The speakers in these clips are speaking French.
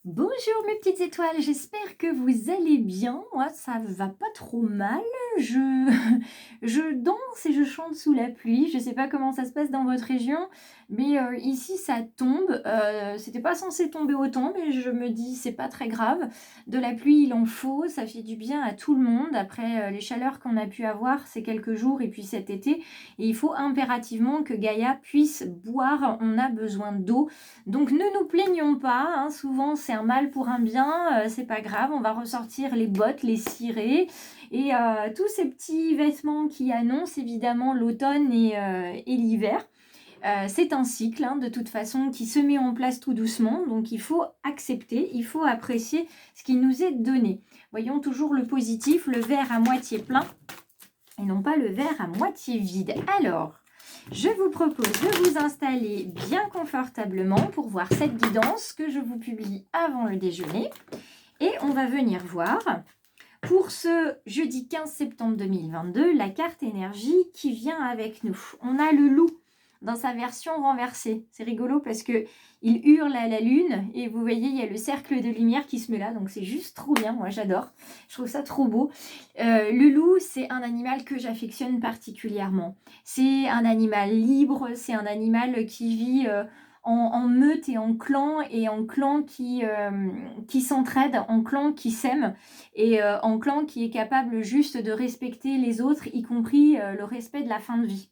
Bonjour mes petites étoiles, j'espère que vous allez bien. Moi, ça va pas trop mal. Je, je danse et je chante sous la pluie. Je sais pas comment ça se passe dans votre région, mais ici ça tombe. C'était pas censé tomber autant, mais je me dis c'est pas très grave. De la pluie, il en faut. Ça fait du bien à tout le monde après les chaleurs qu'on a pu avoir ces quelques jours et puis cet été. Et il faut impérativement que Gaïa puisse boire. On a besoin d'eau. Donc ne nous plaignons pas, hein, souvent c'est un mal pour un bien, c'est pas grave, on va ressortir les bottes, les cirés et tous ces petits vêtements qui annoncent évidemment l'automne et l'hiver. C'est un cycle hein, de toute façon qui se met en place tout doucement, donc il faut accepter, il faut apprécier ce qui nous est donné. Voyons toujours le positif, le verre à moitié plein et non pas le verre à moitié vide. Alors, je vous propose de vous installer bien confortablement pour voir cette guidance que je vous publie avant le déjeuner. Et on va venir voir pour ce jeudi 15 septembre 2022 la carte énergie qui vient avec nous. On a le loup dans sa version renversée. C'est rigolo parce que il hurle à la lune et vous voyez il y a le cercle de lumière qui se met là, donc c'est juste trop bien, moi j'adore, je trouve ça trop beau. Le loup c'est un animal que j'affectionne particulièrement. C'est un animal libre, c'est un animal qui vit en meute et en clan qui s'entraide, en clan qui s'aime et en clan qui est capable juste de respecter les autres, y compris le respect de la fin de vie.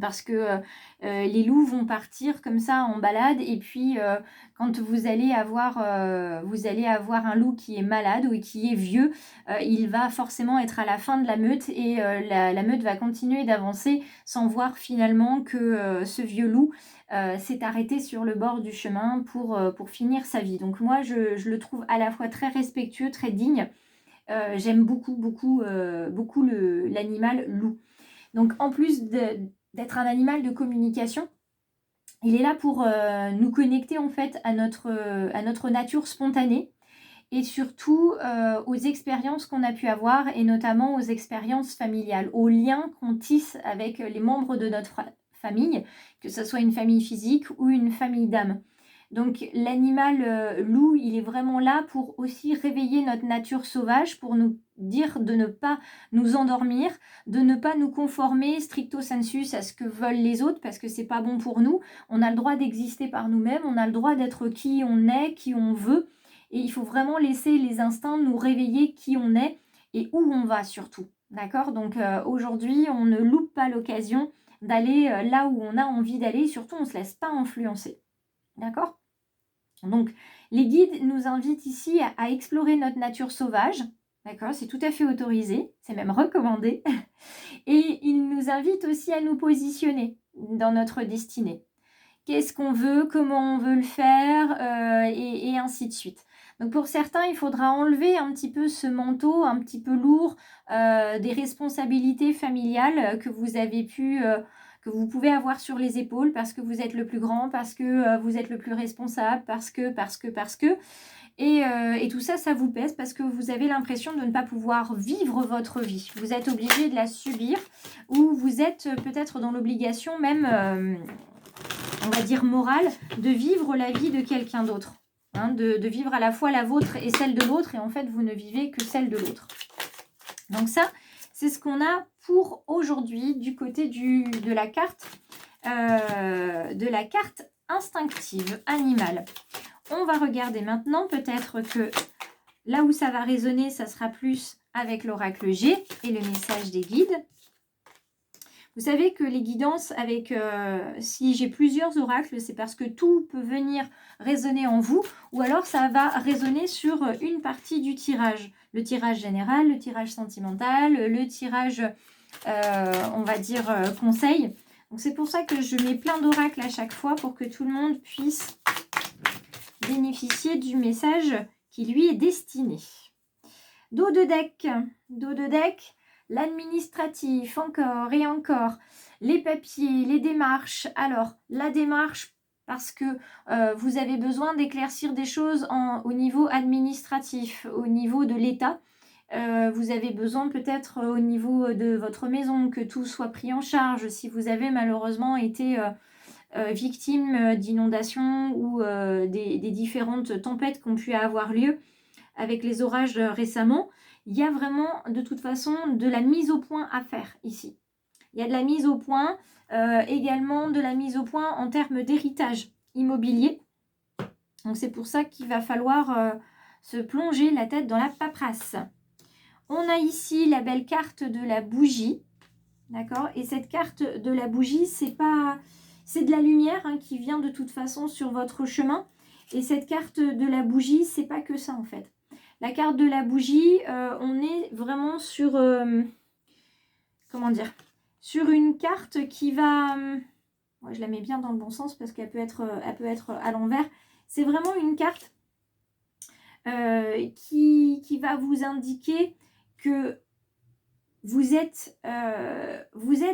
Parce que les loups vont partir comme ça en balade et puis quand vous allez avoir un loup qui est malade ou qui est vieux, il va forcément être à la fin de la meute et la meute va continuer d'avancer sans voir finalement que ce vieux loup s'est arrêté sur le bord du chemin pour finir sa vie. Donc moi je le trouve à la fois très respectueux, très digne. J'aime beaucoup l'animal loup. Donc en plus d'être un animal de communication, il est là pour nous connecter en fait à notre nature spontanée et surtout aux expériences qu'on a pu avoir et notamment aux expériences familiales, aux liens qu'on tisse avec les membres de notre famille, que ce soit une famille physique ou une famille d'âme. Donc l'animal loup, il est vraiment là pour aussi réveiller notre nature sauvage, pour nous dire de ne pas nous endormir, de ne pas nous conformer stricto sensus à ce que veulent les autres parce que c'est pas bon pour nous. On a le droit d'exister par nous-mêmes, on a le droit d'être qui on est, qui on veut. Et il faut vraiment laisser les instincts nous réveiller qui on est et où on va surtout. D'accord? Donc aujourd'hui, on ne loupe pas l'occasion d'aller là où on a envie d'aller. Surtout, on ne se laisse pas influencer. D'accord? Donc, les guides nous invitent ici à explorer notre nature sauvage. D'accord? C'est tout à fait autorisé, c'est même recommandé. Et ils nous invitent aussi à nous positionner dans notre destinée. Qu'est-ce qu'on veut, comment on veut le faire, et ainsi de suite. Donc pour certains, il faudra enlever un petit peu ce manteau un petit peu lourd des responsabilités familiales que vous avez que vous pouvez avoir sur les épaules parce que vous êtes le plus grand, parce que vous êtes le plus responsable, parce que. Et tout ça, ça vous pèse parce que vous avez l'impression de ne pas pouvoir vivre votre vie. Vous êtes obligé de la subir ou vous êtes peut-être dans l'obligation même, on va dire morale, de vivre la vie de quelqu'un d'autre. Hein, de vivre à la fois la vôtre et celle de l'autre et en fait, vous ne vivez que celle de l'autre. Donc ça, c'est ce qu'on a pour aujourd'hui du côté de la carte instinctive, animale. On va regarder maintenant, peut-être que là où ça va résonner, ça sera plus avec l'oracle G et le message des guides. Vous savez que les guidances, si j'ai plusieurs oracles, c'est parce que tout peut venir résonner en vous, ou alors ça va résonner sur une partie du tirage. Le tirage général, le tirage sentimental, le tirage, on va dire, conseil. Donc c'est pour ça que je mets plein d'oracles à chaque fois pour que tout le monde puisse bénéficier du message qui lui est destiné. Dos de deck, l'administratif, encore et encore, les papiers, les démarches. Alors, la démarche, parce que vous avez besoin d'éclaircir des choses au niveau administratif, au niveau de l'État. Vous avez besoin peut-être au niveau de votre maison que tout soit pris en charge si vous avez malheureusement été victimes d'inondations ou des différentes tempêtes qui ont pu avoir lieu avec les orages récemment, il y a vraiment de toute façon de la mise au point à faire ici. Il y a de la mise au point, également de la mise au point en termes d'héritage immobilier. Donc c'est pour ça qu'il va falloir se plonger la tête dans la paperasse. On a ici la belle carte de la bougie. D'accord? Et cette carte de la bougie, c'est de la lumière hein, qui vient de toute façon sur votre chemin. Et cette carte de la bougie, c'est pas que ça en fait. La carte de la bougie, on est vraiment sur... comment dire? Sur une carte qui va... moi, je la mets bien dans le bon sens parce qu'elle peut être à l'envers. C'est vraiment une carte qui va vous indiquer que vous êtes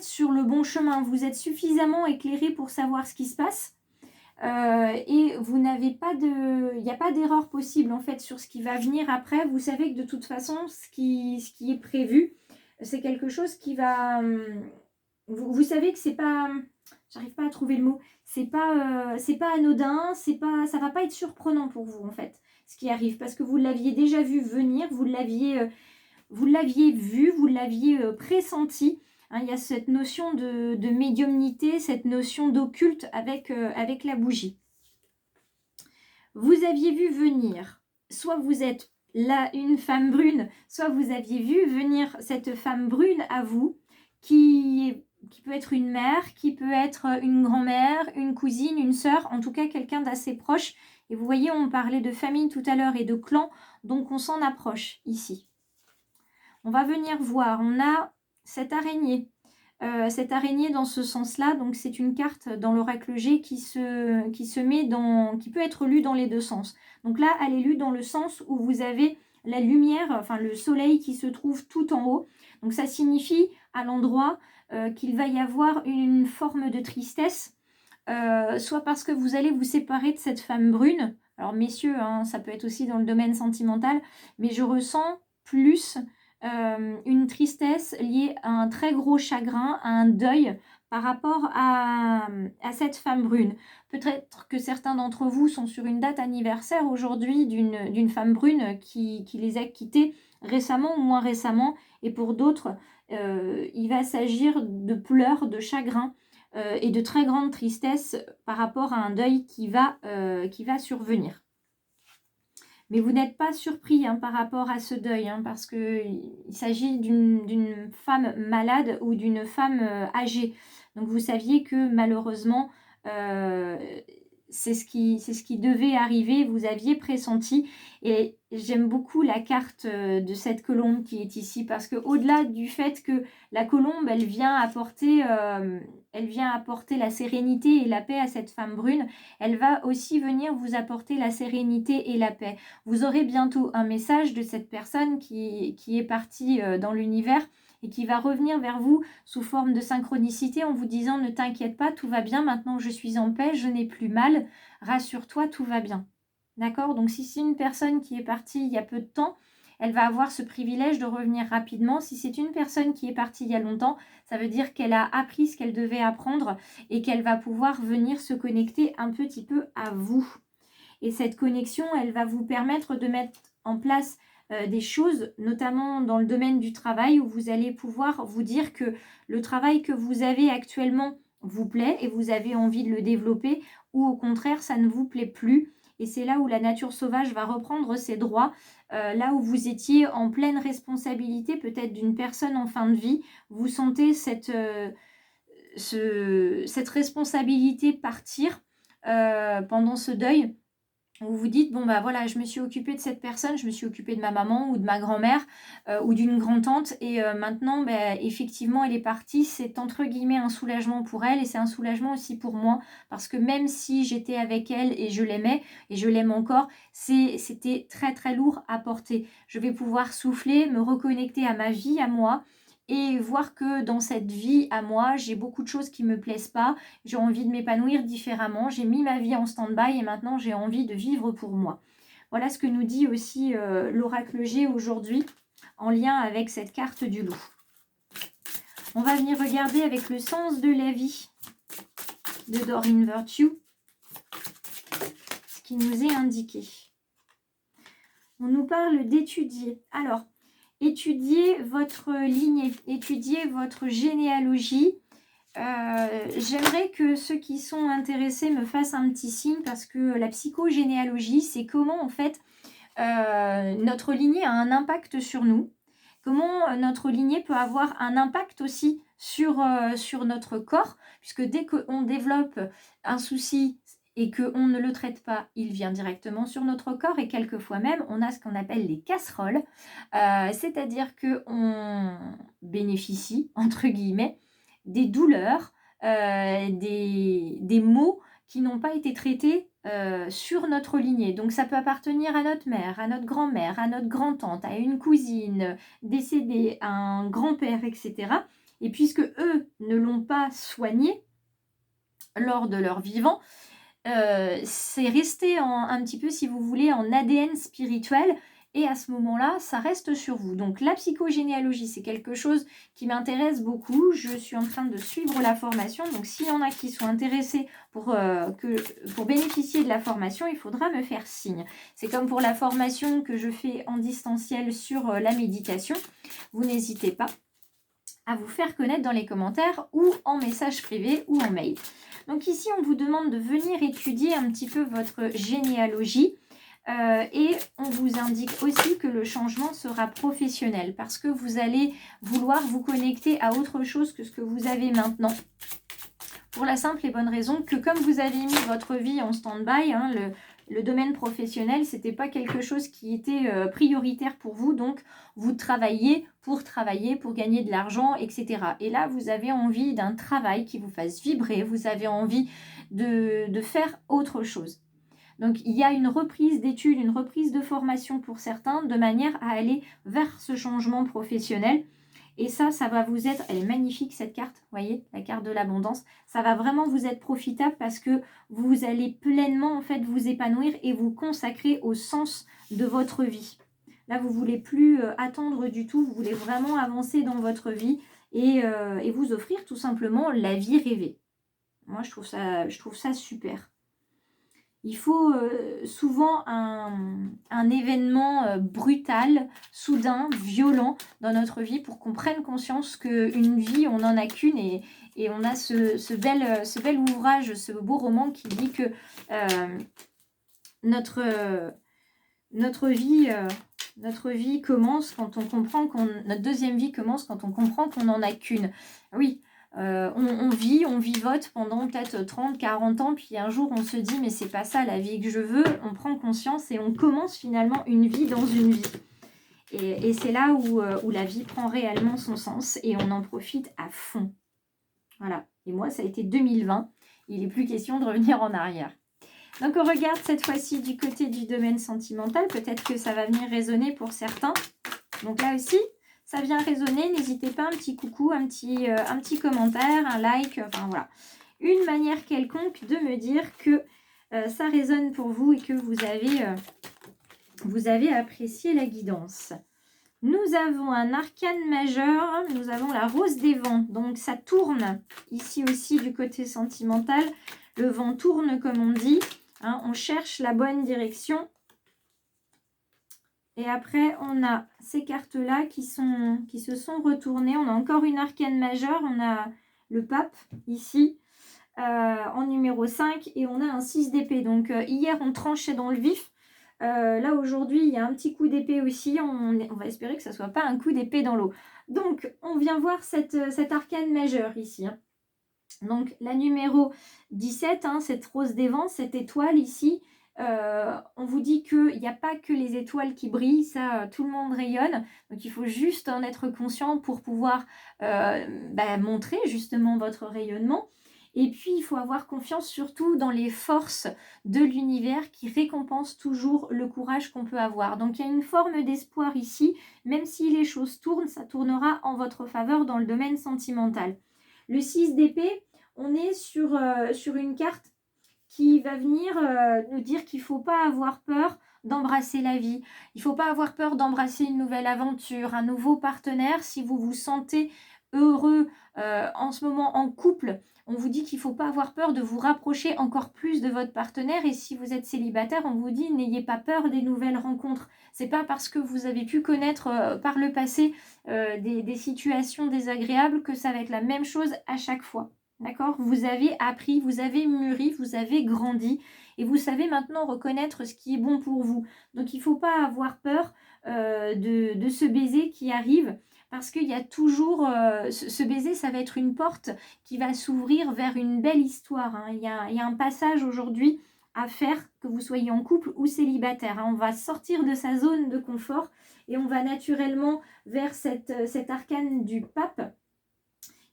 sur le bon chemin. Vous êtes suffisamment éclairé pour savoir ce qui se passe. Et vous n'avez pas il n'y a pas d'erreur possible en fait sur ce qui va venir après. Vous savez que de toute façon, ce qui est prévu, c'est quelque chose qui va... vous savez que c'est pas... j'arrive pas à trouver le mot. C'est pas anodin, ça va pas être surprenant pour vous en fait, ce qui arrive. Parce que vous l'aviez déjà vu venir, vous l'aviez vu, vous l'aviez pressenti. Hein, il y a cette notion de médiumnité, cette notion d'occulte avec la bougie. Vous aviez vu venir, soit vous êtes là une femme brune, soit vous aviez vu venir cette femme brune à vous, qui peut être une mère, qui peut être une grand-mère, une cousine, une sœur, en tout cas quelqu'un d'assez proche. Et vous voyez, on parlait de famille tout à l'heure et de clan, donc on s'en approche ici. On va venir voir, on a cette araignée. Cette araignée dans ce sens-là, donc c'est une carte dans l'oracle G qui peut être lue dans les deux sens. Donc là, elle est lue dans le sens où vous avez la lumière, enfin le soleil qui se trouve tout en haut. Donc ça signifie à l'endroit qu'il va y avoir une forme de tristesse, soit parce que vous allez vous séparer de cette femme brune. Alors messieurs, hein, ça peut être aussi dans le domaine sentimental, mais je ressens plus une tristesse liée à un très gros chagrin, à un deuil par rapport à cette femme brune. Peut-être que certains d'entre vous sont sur une date anniversaire aujourd'hui d'une femme brune qui les a quittés récemment ou moins récemment, et pour d'autres, il va s'agir de pleurs, de chagrin et de très grande tristesse par rapport à un deuil qui va survenir. Mais vous n'êtes pas surpris hein, par rapport à ce deuil, hein, parce qu'il s'agit d'une femme malade ou d'une femme âgée. Donc vous saviez que malheureusement, c'est ce qui devait arriver, vous aviez pressenti. Et j'aime beaucoup la carte de cette colombe qui est ici, parce qu'au-delà du fait que la colombe, elle vient apporter la sérénité et la paix à cette femme brune, elle va aussi venir vous apporter la sérénité et la paix. Vous aurez bientôt un message de cette personne qui est partie dans l'univers et qui va revenir vers vous sous forme de synchronicité en vous disant « Ne t'inquiète pas, tout va bien, maintenant je suis en paix, je n'ai plus mal, rassure-toi, tout va bien ». D'accord? Donc si c'est une personne qui est partie il y a peu de temps, elle va avoir ce privilège de revenir rapidement. Si c'est une personne qui est partie il y a longtemps, ça veut dire qu'elle a appris ce qu'elle devait apprendre et qu'elle va pouvoir venir se connecter un petit peu à vous. Et cette connexion, elle va vous permettre de mettre en place des choses, notamment dans le domaine du travail, où vous allez pouvoir vous dire que le travail que vous avez actuellement vous plaît et vous avez envie de le développer, ou au contraire, ça ne vous plaît plus. Et c'est là où la nature sauvage va reprendre ses droits, là où vous étiez en pleine responsabilité peut-être d'une personne en fin de vie. Vous sentez cette responsabilité partir pendant ce deuil. Vous vous dites, bon bah voilà, je me suis occupée de cette personne, je me suis occupée de ma maman ou de ma grand-mère ou d'une grand-tante, et maintenant, effectivement, elle est partie. C'est entre guillemets un soulagement pour elle, et c'est un soulagement aussi pour moi, parce que même si j'étais avec elle et je l'aimais, et je l'aime encore, c'était très très lourd à porter. Je vais pouvoir souffler, me reconnecter à ma vie, à moi, et voir que dans cette vie à moi, j'ai beaucoup de choses qui ne me plaisent pas, j'ai envie de m'épanouir différemment, j'ai mis ma vie en stand-by et maintenant j'ai envie de vivre pour moi. Voilà ce que nous dit aussi l'oracle G aujourd'hui en lien avec cette carte du loup. On va venir regarder avec le sens de la vie. de Doreen Virtue, ce qui nous est indiqué. On nous parle d'étudier. Alors, étudier votre lignée, étudier votre généalogie. J'aimerais que ceux qui sont intéressés me fassent un petit signe parce que la psychogénéalogie, c'est comment en fait notre lignée a un impact sur nous, comment notre lignée peut avoir un impact aussi sur notre corps, puisque dès qu'on développe un souci et qu'on ne le traite pas, il vient directement sur notre corps et quelquefois même, on a ce qu'on appelle les casseroles, c'est-à-dire qu'on bénéficie, entre guillemets, des douleurs, des maux qui n'ont pas été traités sur notre lignée. Donc ça peut appartenir à notre mère, à notre grand-mère, à notre grand-tante, à une cousine décédée, à un grand-père, etc. Et puisque eux ne l'ont pas soigné lors de leur vivant, c'est resté un petit peu, si vous voulez, en ADN spirituel. Et à ce moment-là, ça reste sur vous. Donc la psychogénéalogie, c'est quelque chose qui m'intéresse beaucoup. Je suis en train de suivre la formation. Donc s'il y en a qui sont intéressés pour bénéficier de la formation, il faudra me faire signe. C'est comme pour la formation que je fais en distanciel sur la méditation. Vous n'hésitez pas à vous faire connaître dans les commentaires ou en message privé ou en mail. Donc ici, on vous demande de venir étudier un petit peu votre généalogie. Et on vous indique aussi que le changement sera professionnel parce que vous allez vouloir vous connecter à autre chose que ce que vous avez maintenant. Pour la simple et bonne raison que comme vous avez mis votre vie en stand-by, hein, le domaine professionnel, ce n'était pas quelque chose qui était prioritaire pour vous. Donc, vous travaillez, pour gagner de l'argent, etc. Et là, vous avez envie d'un travail qui vous fasse vibrer. Vous avez envie de faire autre chose. Donc, il y a une reprise d'études, une reprise de formation pour certains, de manière à aller vers ce changement professionnel. Et ça va vous être, elle est magnifique cette carte, vous voyez, la carte de l'abondance. Ça va vraiment vous être profitable parce que vous allez pleinement, en fait, vous épanouir et vous consacrer au sens de votre vie. Là, vous ne voulez plus attendre du tout, vous voulez vraiment avancer dans votre vie et vous offrir tout simplement la vie rêvée. Moi, je trouve ça super. Il faut souvent un événement brutal, soudain, violent dans notre vie pour qu'on prenne conscience qu'une vie, on n'en a qu'une et on a ce bel ouvrage, ce beau roman qui dit que notre vie commence quand on comprend notre deuxième vie commence quand on comprend qu'on n'en a qu'une. Oui. On vivote pendant peut-être 30, 40 ans, puis un jour on se dit mais c'est pas ça la vie que je veux, on prend conscience et on commence finalement une vie dans une vie. Et c'est là où la vie prend réellement son sens et on en profite à fond. Voilà. Et moi ça a été 2020, il n'est plus question de revenir en arrière. Donc on regarde cette fois-ci du côté du domaine sentimental, peut-être que ça va venir résonner pour certains. Donc là aussi, ça vient résonner, n'hésitez pas, un petit coucou, un petit commentaire, un like, enfin voilà. Une manière quelconque de me dire que ça résonne pour vous et que vous avez apprécié la guidance. Nous avons un arcane majeur, nous avons la rose des vents, donc ça tourne ici aussi du côté sentimental. Le vent tourne comme on dit, hein, on cherche la bonne direction. Et après, on a ces cartes-là qui se sont retournées. On a encore une arcane majeure. On a le pape ici en numéro 5 et on a un 6 d'épée. Donc hier, on tranchait dans le vif. Là, aujourd'hui, il y a un petit coup d'épée aussi. On va espérer que ça ne soit pas un coup d'épée dans l'eau. Donc, on vient voir cette arcane majeure ici. Hein. Donc, la numéro 17, hein, cette rose des vents, cette étoile ici. On vous dit qu'il n'y a pas que les étoiles qui brillent, ça tout le monde rayonne, donc il faut juste en être conscient pour pouvoir montrer justement votre rayonnement. Et puis il faut avoir confiance surtout dans les forces de l'univers qui récompensent toujours le courage qu'on peut avoir. Donc il y a une forme d'espoir ici, même si les choses tournent, ça tournera en votre faveur dans le domaine sentimental. Le 6 d'épée, on est sur une carte qui va venir nous dire qu'il ne faut pas avoir peur d'embrasser la vie. Il ne faut pas avoir peur d'embrasser une nouvelle aventure, un nouveau partenaire si vous vous sentez heureux en ce moment en couple, on vous dit qu'il ne faut pas avoir peur de vous rapprocher encore plus de votre partenaire. Et si vous êtes célibataire, on vous dit n'ayez pas peur des nouvelles rencontres. C'est pas parce que vous avez pu connaître par le passé des situations désagréables que ça va être la même chose à chaque fois. D'accord? Vous avez appris, vous avez mûri, vous avez grandi et vous savez maintenant reconnaître ce qui est bon pour vous. Donc il ne faut pas avoir peur de ce baiser qui arrive, parce qu'il y a toujours ce baiser, ça va être une porte qui va s'ouvrir vers une belle histoire, hein. Il y a un passage aujourd'hui à faire, que vous soyez en couple ou célibataire, hein. On va sortir de sa zone de confort et on va naturellement vers cet arcane du pape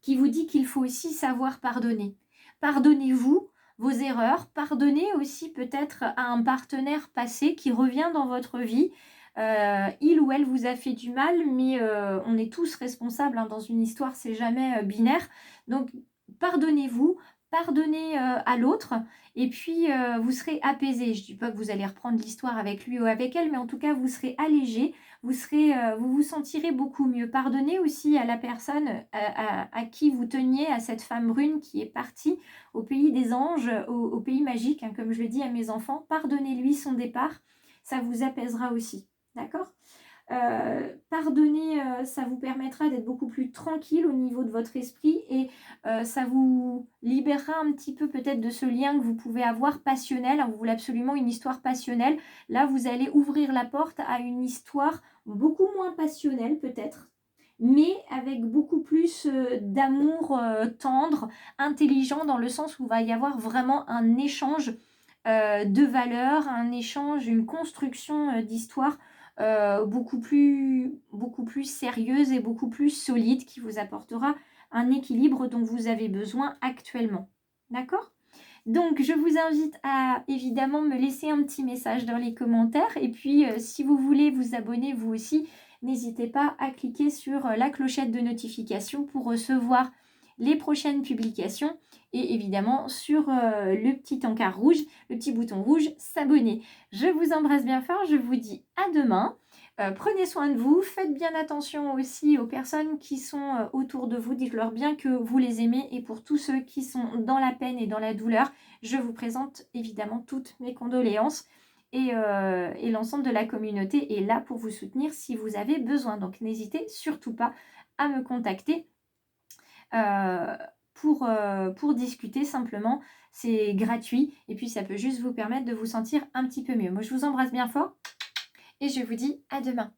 qui vous dit qu'il faut aussi savoir pardonner. Pardonnez-vous vos erreurs, pardonnez aussi peut-être à un partenaire passé qui revient dans votre vie. Il ou elle vous a fait du mal, mais on est tous responsables, hein, dans une histoire, c'est jamais binaire. Donc pardonnez-vous, pardonnez à l'autre, et puis vous serez apaisé. Je ne dis pas que vous allez reprendre l'histoire avec lui ou avec elle, mais en tout cas vous serez allégé, vous vous sentirez beaucoup mieux. Pardonnez aussi à la personne à qui vous teniez, à cette femme brune qui est partie au pays des anges, au pays magique, hein, comme je le dis à mes enfants. Pardonnez-lui son départ, ça vous apaisera aussi. D'accord? Pardonner, ça vous permettra d'être beaucoup plus tranquille au niveau de votre esprit et ça vous libérera un petit peu peut-être de ce lien que vous pouvez avoir passionnel, hein. Vous voulez absolument une histoire passionnelle. Là, vous allez ouvrir la porte à une histoire beaucoup moins passionnelle peut-être, mais avec beaucoup plus d'amour tendre, intelligent, dans le sens où il va y avoir vraiment un échange de valeurs, un échange, une construction d'histoire beaucoup plus sérieuse et beaucoup plus solide, qui vous apportera un équilibre dont vous avez besoin actuellement. D'accord? Donc, je vous invite à évidemment me laisser un petit message dans les commentaires. Et puis, si vous voulez vous abonner vous aussi, n'hésitez pas à cliquer sur la clochette de notification pour recevoir les prochaines publications. Et évidemment, sur le petit encart rouge, le petit bouton rouge, s'abonner. Je vous embrasse bien fort. Je vous dis à demain. Prenez soin de vous, faites bien attention aussi aux personnes qui sont autour de vous, dites-leur bien que vous les aimez, et pour tous ceux qui sont dans la peine et dans la douleur, je vous présente évidemment toutes mes condoléances et l'ensemble de la communauté est là pour vous soutenir si vous avez besoin. Donc n'hésitez surtout pas à me contacter pour discuter simplement. C'est gratuit et puis ça peut juste vous permettre de vous sentir un petit peu mieux. Moi je vous embrasse bien fort. Et je vous dis à demain.